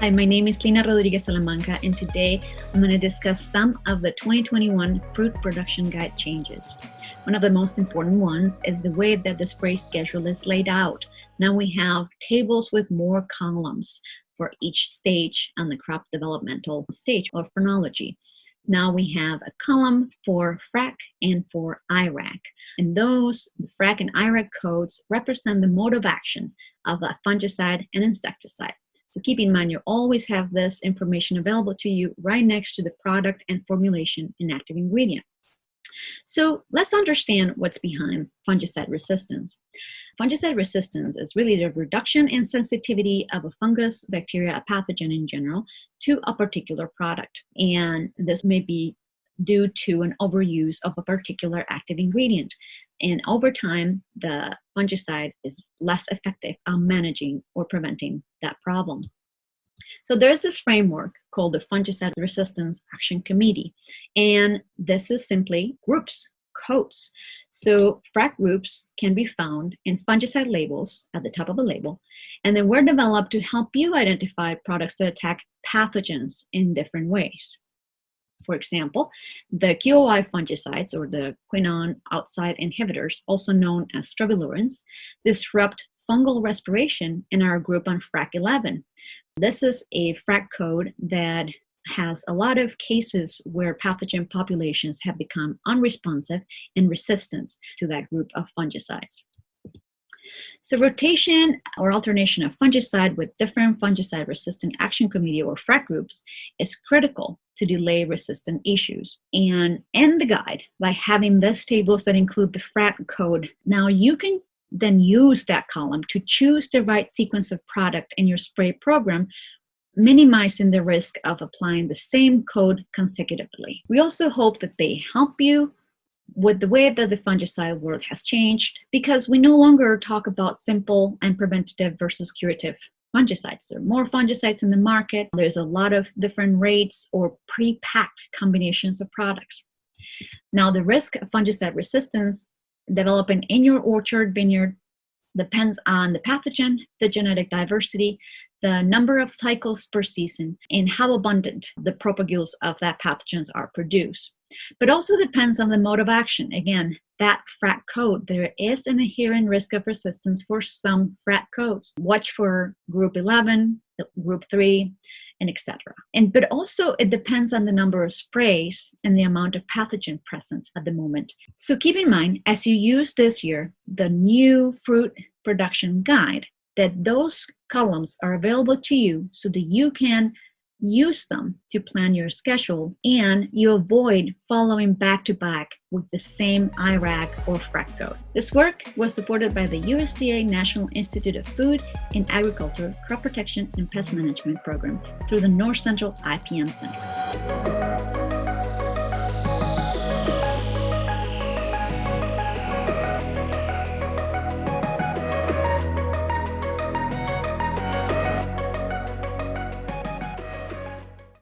Hi, my name is Lina Rodriguez Salamanca, and today I'm going to discuss some of the 2021 Fruit Production Guide changes. One of the most important ones is the way that the spray schedule is laid out. Now we have tables with more columns for each stage on the crop developmental stage or phrenology. Now we have a column for FRAC and for IRAC. And those, the FRAC and IRAC codes, represent the mode of action of a fungicide and insecticide. So keep in mind, you always have this information available to you right next to the product and formulation and active ingredient. So let's understand what's behind fungicide resistance. Fungicide resistance is really the reduction in sensitivity of a fungus, bacteria, a pathogen in general, to a particular product. And this may be due to an overuse of a particular active ingredient. And over time, the fungicide is less effective on managing or preventing that problem. So there's this framework called the Fungicide Resistance Action Committee. And this is simply groups, codes. So FRAC groups can be found in fungicide labels at the top of a label. And they were developed to help you identify products that attack pathogens in different ways. For example, the QOI fungicides, or the quinone outside inhibitors, also known as strobilurins, disrupt fungal respiration in our group on FRAC 11. This is a FRAC code that has a lot of cases where pathogen populations have become unresponsive and resistant to that group of fungicides. So rotation or alternation of fungicide with different fungicide resistant action committee or FRAC groups is critical to delay resistant issues. And in the guide, by having these tables that include the FRAC code, now you can then use that column to choose the right sequence of product in your spray program, minimizing the risk of applying the same code consecutively. We also hope that they help you with the way that the fungicide world has changed, because we no longer talk about simple and preventative versus curative fungicides. There are more fungicides in the market. There's a lot of different rates or pre-packed combinations of products. Now, the risk of fungicide resistance developing in your orchard, vineyard, depends on the pathogen, the genetic diversity, the number of cycles per season, and how abundant the propagules of that pathogens are produced. But also depends on the mode of action. Again, that FRAC code, there is an inherent risk of resistance for some FRAC codes. Watch for group 11, group 3, and etc. But also it depends on the number of sprays and the amount of pathogen present at the moment. So keep in mind, as you use this year, the new fruit production guide, that those columns are available to you so that you can use them to plan your schedule, and you avoid following back to back with the same IRAC or FRAC code. This work was supported by the USDA National Institute of Food and Agriculture Crop Protection and Pest Management Program through the North Central IPM Center.